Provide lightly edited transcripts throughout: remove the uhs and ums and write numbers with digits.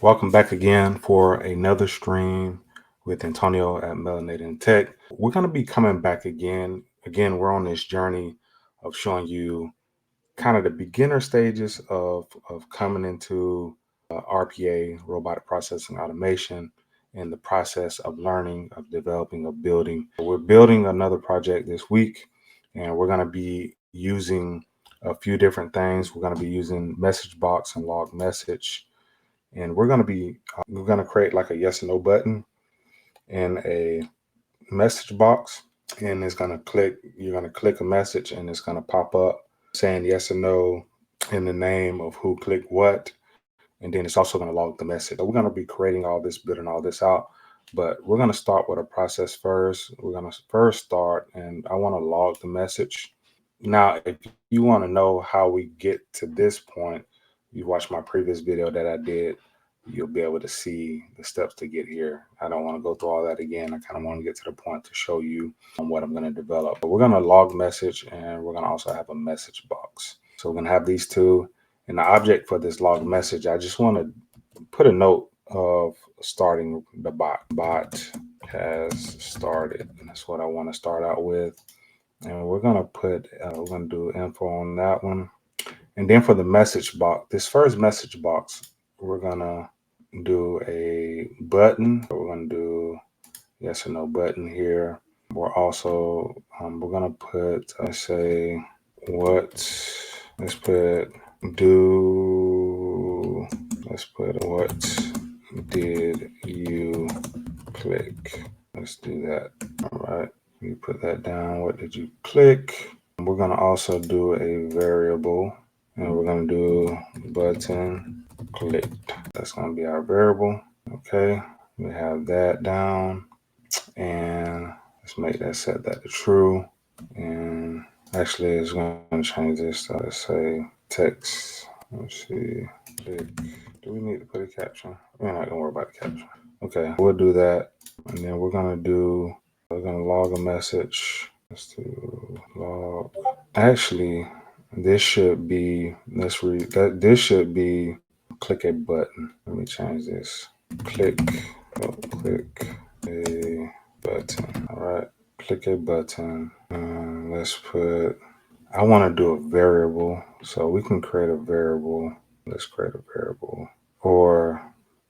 Welcome back again for another stream with Antonio at Melanated Tech. We're going to be coming back again. Again, we're on this journey of showing you kind of the beginner stages of coming into RPA, Robotic Processing Automation, and the process of learning, of developing, of building. We're building another project this week, and we're going to be using a few different things. We're going to be using message box and log message, and we're going to create like a yes or no button in a message box, and you're going to click a message, and it's going to pop up saying yes or no in the name of who clicked what, and then it's also going to log the message. So we're going to be creating all this, building all this out, but we're going to start with a process first. We're going to first start, and I want to log the message. Now, if you want to know how we get to this point, you watch my previous video that I did, you'll be able to see the steps to get here. I don't want to go through all that again. I kind of want to get to the point to show you what I'm going to develop. But we're going to log message, and we're going to also have a message box. So we're going to have these two. And the object for this log message, I just want to put a note of starting the bot. Bot has started. And that's what I want to start out with. And we're going to do info on that one. And then for the message box, this first message box, we're going to do a button. We're going to do yes or no button here. We're also, we're going to put, let's say, let's put what did you click? Let's do that. All right. You put that down. What did you click? We're going to also do a variable, and we're going to do button clicked. That's going to be our variable. Okay. We have that down, and let's set that to true. And actually, it's going to change this. Let's say text. Let's see. Click. Do we need to put a caption? We're not going to worry about the caption. Okay, we'll do that. And then we're going to log a message. Let's do log. Actually, this should be, let's read that. This should be click a button. Let me change this. Click a button. All right, click a button. I want to do a variable, so we can create a variable. Let's create a variable, or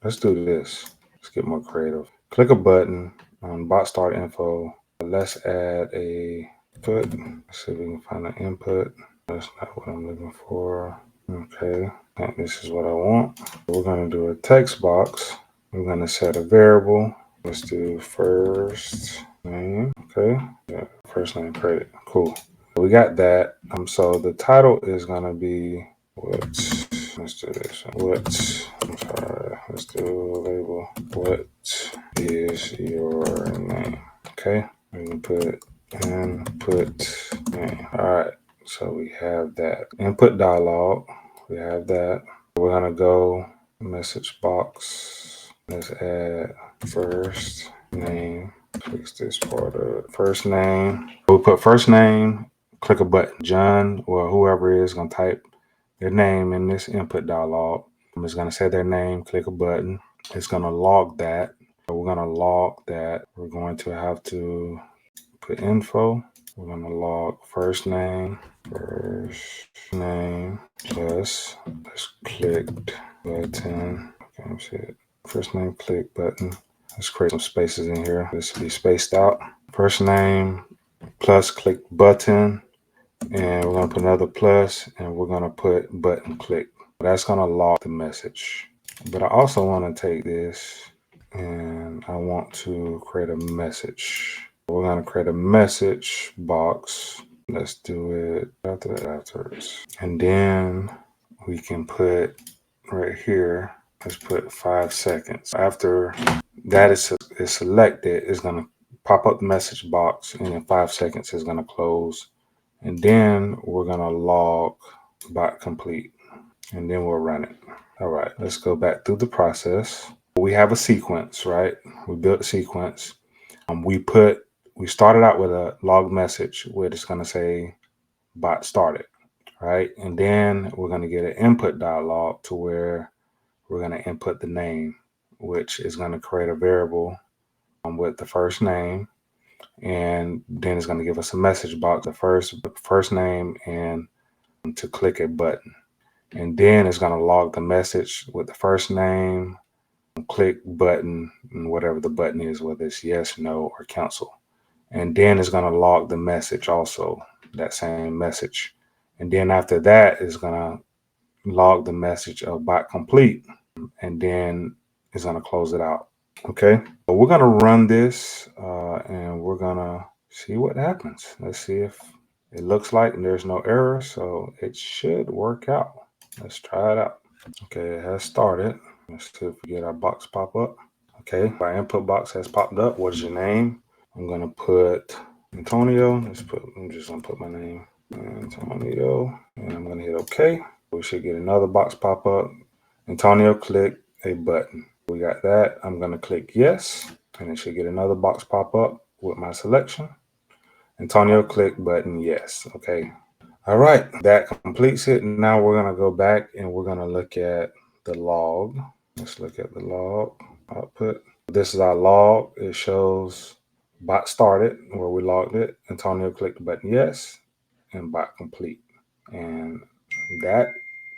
let's do this. Let's get more creative. Click a button on bot start info. Let's add a input. Let's see if we can find an input. That's not what I'm looking for. Okay, I think this is what I want. We're going to do a text box. We're going to set a variable. Let's do first name. Okay, yeah, first name created. Cool. We got that. So the title is going to be let's do this. Let's do label. What is your name? Okay. We can put input name. All right. So we have that input dialog. We have that. We're going to go message box. Let's add first name. Fix this part of first name. We put first name, click a button. John or whoever is going to type their name in this input dialog. I'm just going to say their name, click a button. It's going to log that. We're going to log that. We're going to have to put info. We're going to log first name plus let's clicked button. Okay, let's see it. First name, click button. Let's create some spaces in here. This will be spaced out. First name plus click button, and we're going to put another plus, and we're going to put button click. That's going to log the message. But I also want to take this, and I want to create a message. We're going to create a message box. Let's do it afterwards. And then we can put right here, let's put 5 seconds. After that is selected, it's going to pop up the message box, and in 5 seconds it's going to close. And then we're going to log bot complete, and then we'll run it. All right, let's go back through the process. We have a sequence, right? We built a sequence. We started out with a log message where it's going to say bot started, right? And then we're going to get an input dialog to where we're going to input the name, which is going to create a variable with the first name. And then it's going to give us a message box, the first name, and to click a button. And then it's going to log the message with the first name, click button, and whatever the button is, whether it's yes, no, or cancel. And then it's going to log the message also, that same message. And then after that, it's going to log the message of bot complete. And then it's going to close it out. Okay, so we're going to run this and we're going to see what happens. Let's see if it looks like there's no error. So it should work out. Let's try it out. Okay, it has started. Let's see if we get our box pop up. Okay, my input box has popped up. What is your name? I'm gonna put Antonio. I'm just gonna put my name, Antonio, and I'm gonna hit OK. We should get another box pop up. Antonio, click a button. We got that. I'm gonna click yes, and it should get another box pop up with my selection. Antonio, click button yes. Okay. All right, that completes it. Now we're gonna go back and we're gonna look at the log. Let's look at the log output. This is our log. It shows bot started where we logged it. Antonio clicked the button yes, and bot complete. And that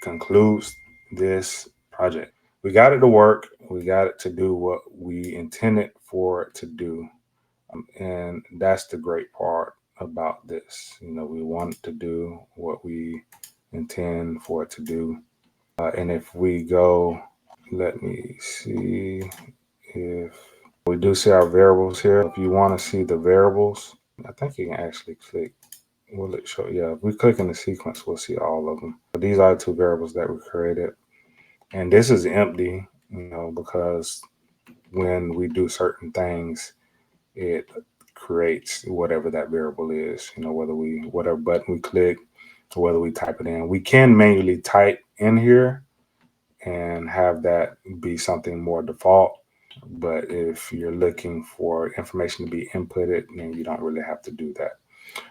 concludes this project. We got it to work. We got it to do what we intended for it to do. And that's the great part about this. We want to do what we intend for it to do. And if we go, let me see if we do see our variables here. If you want to see the variables, I think you can actually click. Will it show? Yeah, if we click in the sequence, we'll see all of them. But these are the two variables that we created. And this is empty, because when we do certain things, it creates whatever that variable is, whatever button we click, or whether we type it in. We can manually type in here and have that be something more default. But if you're looking for information to be inputted, then you don't really have to do that.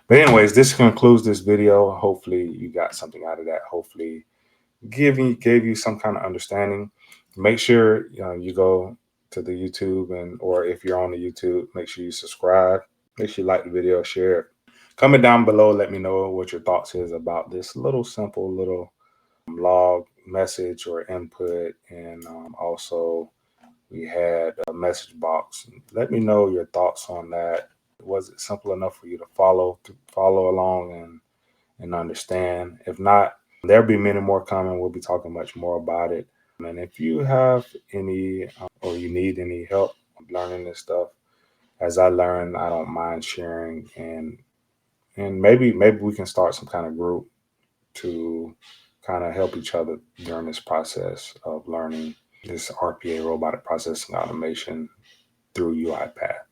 But anyways, this concludes this video. Hopefully you got something out of that. Hopefully gave you some kind of understanding. Make sure you go to the YouTube, or if you're on the YouTube, make sure you subscribe. Make sure you like the video, share it. Comment down below, let me know what your thoughts is about this simple little log message or input. And also we had a message box. Let me know your thoughts on that. Was it simple enough for you to follow along and understand? If not, there'll be many more coming. We'll be talking much more about it. And if you have any or you need any help learning this stuff, as I learn, I don't mind sharing, and maybe we can start some kind of group to kind of help each other during this process of learning this RPA, robotic processing automation, through UiPath.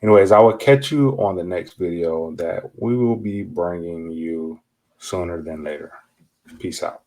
Anyways, I will catch you on the next video that we will be bringing you sooner than later. Peace out.